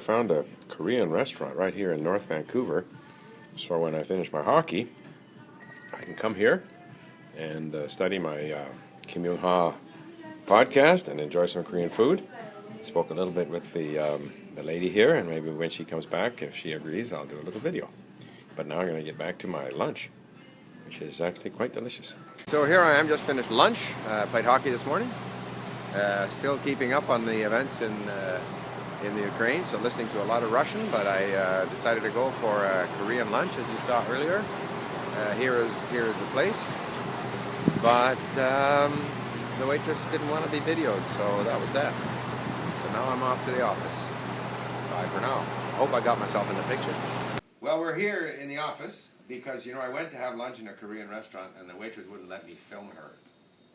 found a Korean restaurant right here in North Vancouver. So when I finish my hockey, I can come here and study my Kim Yung-ha podcast and enjoy some Korean food. Spoke a little bit with the lady here, and maybe when she comes back, if she agrees, I'll do a little video. But now I'm going to get back to my lunch, which is actually quite delicious. So here I am, just finished lunch. Played hockey this morning. Still keeping up on the events in the Ukraine, so listening to a lot of Russian, but I decided to go for a Korean lunch, as you saw earlier. Here is the place, but the waitress didn't want to be videoed, so that was that. So now I'm off to the office. Bye for now. Hope I got myself in the picture. Well, we're here in the office because, you know, I went to have lunch in a Korean restaurant and the waitress wouldn't let me film her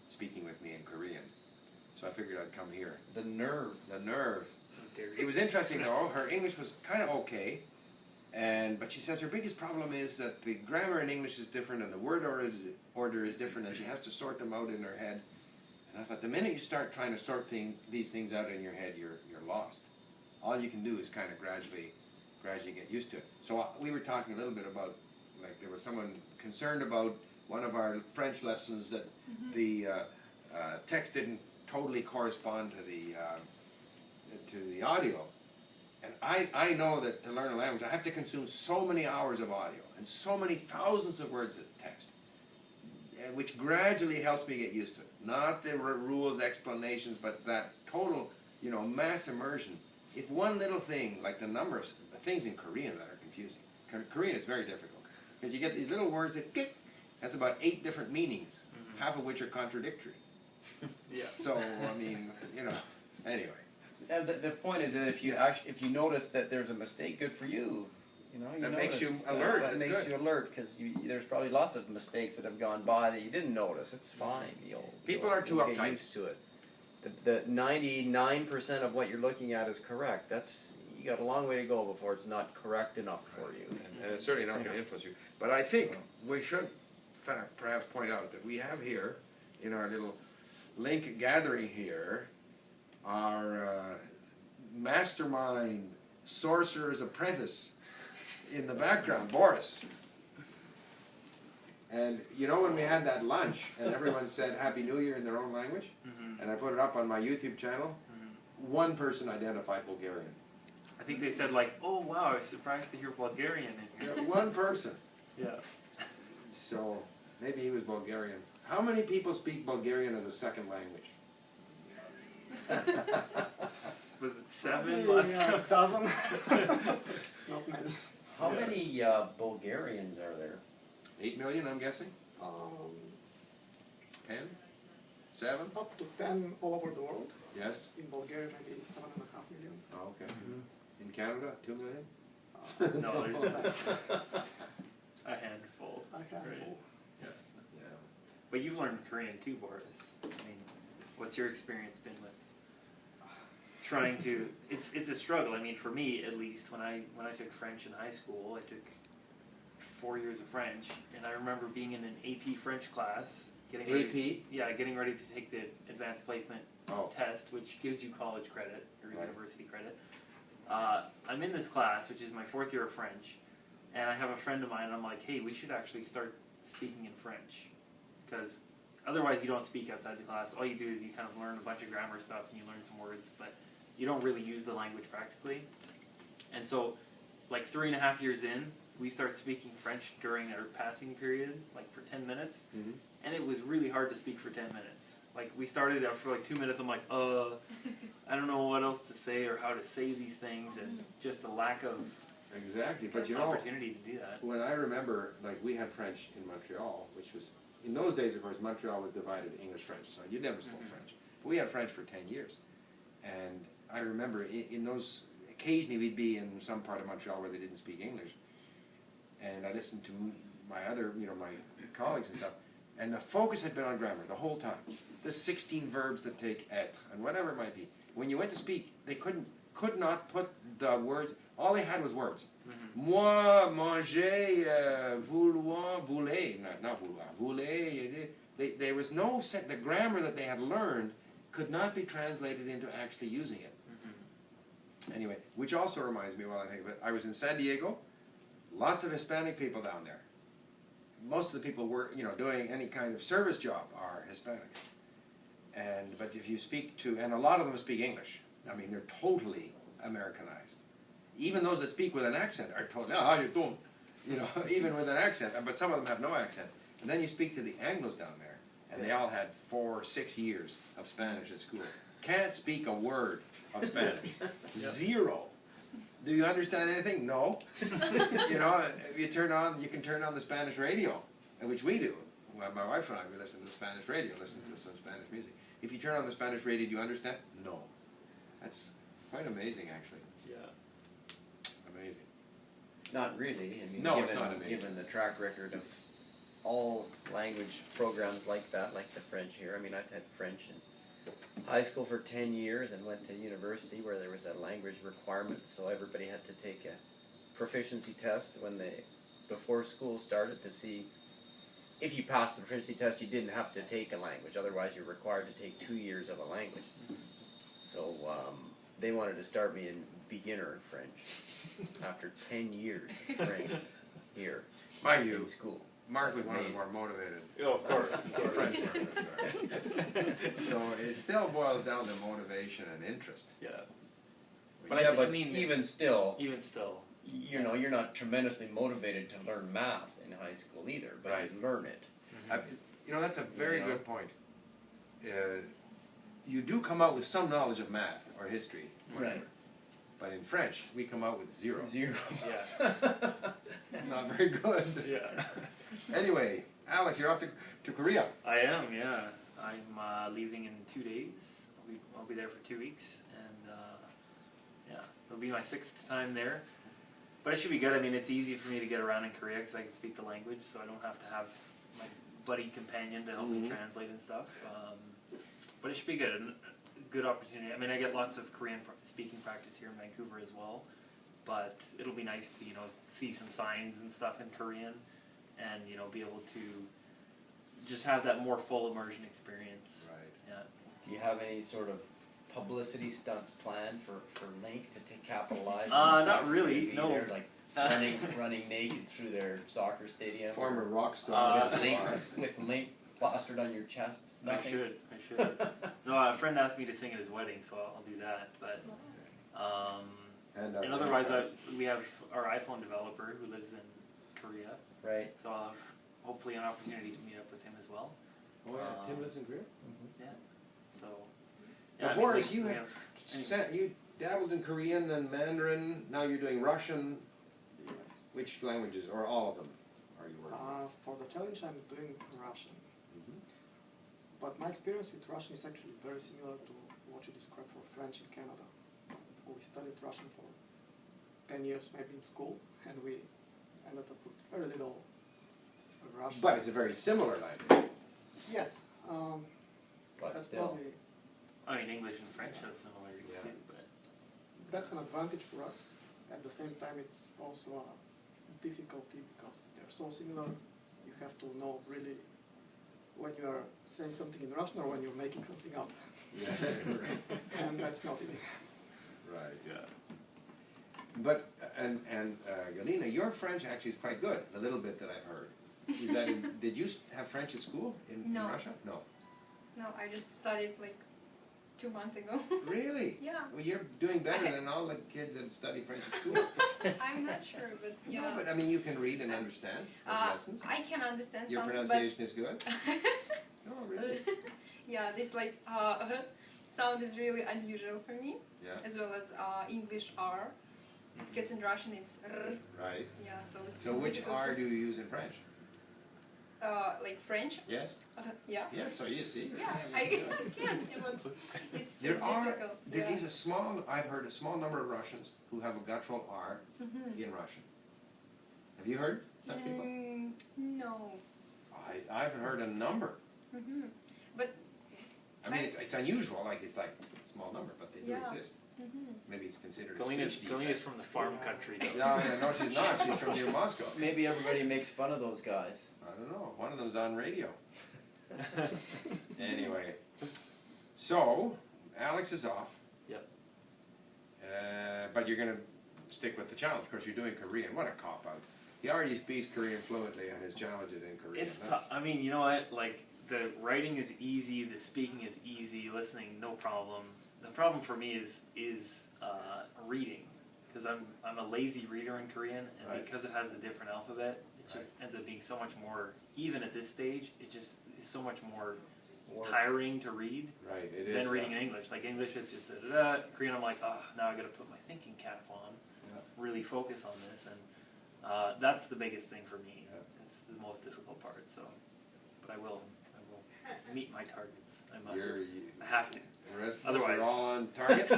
speaking with me in Korean. So I figured I'd come here. The nerve. The nerve. It was interesting though. Her English was kind of okay, but she says her biggest problem is that the grammar in English is different and the word order is different, and she has to sort them out in her head. And I thought, the minute you start trying to sort these things out in your head, you're lost. All you can do is kind of gradually get used to it. So we were talking a little bit about, like, there was someone concerned about one of our French lessons that the text didn't totally correspond to the audio. And I know that to learn a language, I have to consume so many hours of audio and so many thousands of words of text, which gradually helps me get used to it. Not the rules, explanations, but that total, you know, mass immersion. If one little thing, like the numbers, the things in Korean that are confusing. Korean is very difficult because you get these little words that get, that's about 8 different meanings, half of which are contradictory. Yeah. So, I mean, you know, anyway. The point is that if you notice that there's a mistake, good for you. You know, That makes you alert. That makes you alert because there's probably lots of mistakes that have gone by that you didn't notice. It's fine. People are too get uptight. used to it. The 99% of what you're looking at is correct. You got a long way to go before it's not correct enough for you. And it's certainly not going to influence you. But I think we should perhaps point out that we have here, in our little link gathering here, our mastermind sorcerer's apprentice in the background, Boris. And you know, when we had that lunch and everyone said Happy New Year in their own language, and I put it up on my YouTube channel, one person identified Bulgarian. I think they said, like, oh wow, I was surprised to hear Bulgarian in here. One person. Yeah. So maybe he was Bulgarian. How many people speak Bulgarian as a second language? Was it 7 last time? Dozen. How many Bulgarians are there? 8 million, I'm guessing? 10? 7? Up to 10 all over the world. Yes? In Bulgaria, maybe 7.5 million. Oh, okay. In Canada, 2 million? No, there's a handful. A handful. Right. Yeah. But you've learned Korean too, Boris. I mean, what's your experience been with trying to? It's a struggle. I mean, for me at least, when I took French in high school, I took 4 years of French, and I remember being in an AP French class, getting ready to take the advanced placement test, which gives you college credit or university credit. I'm in this class, which is my 4th year of French, and I have a friend of mine, and I'm like, hey, we should actually start speaking in French, because otherwise you don't speak outside the class. All you do is you kind of learn a bunch of grammar stuff, and you learn some words, but you don't really use the language practically. And so, like 3.5 years in, we start speaking French during our passing period, like for 10 minutes, and it was really hard to speak for 10 minutes. Like, we started after like 2 minutes, I'm like, I don't know what else to say or how to say these things, and just a lack of But you know, opportunity to do that. when I remember, like, we had French in Montreal, which was, in those days, of course, Montreal was divided English-French, so you never spoke French. But we had French for 10 years. And I remember in those, occasionally we'd be in some part of Montreal where they didn't speak English. And I listened to my other, you know, my colleagues and stuff, and the focus had been on grammar the whole time. The 16 verbs that take être, and whatever it might be. When you went to speak, they could not put the words, all they had was words. Moi, manger, vouloir, voulez, not vouloir, voulez. There was no sense, the grammar that they had learned could not be translated into actually using it. Anyway, which also reminds me, while I think of it, I was in San Diego. Lots of Hispanic people down there. Most of the people were, doing any kind of service job are Hispanics. But if you speak to, and a lot of them speak English. I mean, they're totally Americanized. Even those that speak with an accent are totally, how you doing? Even with an accent. But some of them have no accent. And then you speak to the Anglos down there, and they all had 4 or 6 years of Spanish at school. Can't speak a word of Spanish. Zero. Do you understand anything? No. If you can turn on the Spanish radio, which we do. Well, my wife and I, we listen to the Spanish radio, listen to some Spanish music. If you turn on the Spanish radio, do you understand? No. That's quite amazing, actually. Yeah. Amazing. Not really. I mean, No, it's not amazing. Given the track record of all language programs like that, like the French here. I mean, I've had French in high school for 10 years and went to university where there was a language requirement, so everybody had to take a proficiency test before school started to see if you passed the proficiency test. You didn't have to take a language, otherwise you're required to take 2 years of a language. So they wanted to start me in beginner in French after 10 years of French here Mind in you, school. Mark was That's one of the amazing. more motivated. Oh, of course, of course. French learners, so it still boils down to motivation and interest. Yeah. But, But I but mean, even still, Even still. you're not tremendously motivated to learn math in high school either, but Right. you learn it. That's a very good point. You do come out with some knowledge of math or history, whatever. Right. But in French, we come out with zero. Zero. Yeah. Not very good. Yeah. Anyway, Alex, you're off to Korea. I am, yeah. I'm leaving in 2 days. I'll be there for 2 weeks, and yeah, it'll be my 6th time there. But it should be good. I mean, it's easy for me to get around in Korea because I can speak the language, so I don't have to have my buddy companion to help me translate and stuff. But it should be good. A good opportunity. I mean, I get lots of Korean speaking practice here in Vancouver as well. But it'll be nice to see some signs and stuff in Korean, and be able to just have that more full immersion experience. Right. Yeah. Do you have any sort of publicity stunts planned for Link to capitalize? Not really, Be no. there, like running naked through their soccer stadium. Former rock star. With Link plastered on your chest. Nothing? I should. No, a friend asked me to sing at his wedding, so I'll do that. But and otherwise, we have our iPhone developer who lives in Korea, Right. so I'll have hopefully an opportunity to meet up with him as well. Oh yeah, Tim lives in Korea. So. Now, I mean, Boris, we you you dabbled in Korean and Mandarin. Now you're doing Russian. Yes. Which languages, or all of them, are you working with? For the challenge, I'm doing Russian. Mhm. But my experience with Russian is actually very similar to what you described for French in Canada. We studied Russian for 10 years, maybe in school, and we ended up with very little Russian. But it's a very similar language. Yes, But that's still. probably I mean, English and French have similarities Yeah. too, but that's an advantage for us. At the same time, it's also a difficulty because they're so similar. You have to know really when you are saying something in Russian or when you're making something up, Yeah. and that's not easy. Right. yeah. But Galina, your French actually is quite good. The little bit that I've heard. Is that did you have French at school in No. Russia? No. No, I just studied like 2 months ago. Really? Yeah. Well, you're doing better than all the kids that study French at school. I'm not sure, but yeah. No, but I mean, you can read and understand those lessons. I can understand Your some, pronunciation is good. but No, really. yeah, this like sound is really unusual for me, Yeah. as well as English R, because in Russian it's R. Right. Yeah, so it's So which difficult R to- do you use in French? like French? Yes. Yeah. Yes. So you see. Yeah, I can. But it's too There are difficult. there yeah. is a small. I've heard a small number of Russians who have a guttural R Mhm. in Russian. Have you heard such people? No. I've heard a number. Mhm. But. I mean, it's unusual. Like it's like a small number, but they do Yeah. exist. Mhm. Maybe it's considered a Galina's speech Galina's defect. from the farm country though. No, she's not. She's from near Moscow. Maybe everybody makes fun of those guys. I don't know. One of them's on radio. Anyway, so Alex is off. Yep. But you're going to stick with the challenge because you're doing Korean. What a cop out. He already speaks Korean fluently, and his challenge is in Korean. It's tough. I mean, you know what? Like, the writing is easy, the speaking is easy, listening no problem. The problem for me is reading, because I'm a lazy reader in Korean, and Right. because it has a different alphabet, it just ends up being so much more. Even at this stage, it just is so much more tiring to read Right, it is. than reading in English. Like English, it's just da-da-da. Korean, I'm like, oh, now I got to put my thinking cap on, really focus on this, and that's the biggest thing for me. Yeah. It's the most difficult part. So, but I will meet my targets. I must. I have to. The rest of Otherwise- us, we're all on target.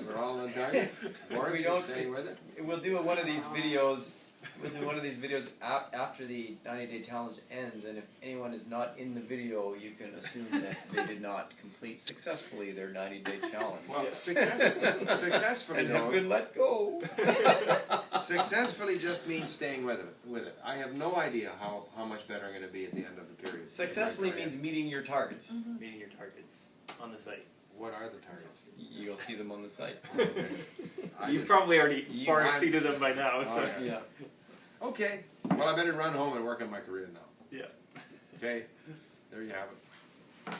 We're all on target. Boris, We you don't- staying with it? We'll do one of these videos. We'll do one of these videos after the 90-day challenge ends, and if anyone is not in the video, you can assume that they did not complete successfully their 90-day challenge. Well, successfully, And have though, been let go. successfully just means staying with it. I have no idea how much better I'm going to be at the end of the period. Successfully means meeting your targets. Meeting your targets on the site. What are the targets? You'll see them on the site. You've probably already You- far I'm- exceeded them by now. Oh, So. yeah. Yeah. Okay. Well, I better run home and work on my career now. Yeah. Okay. There you have it.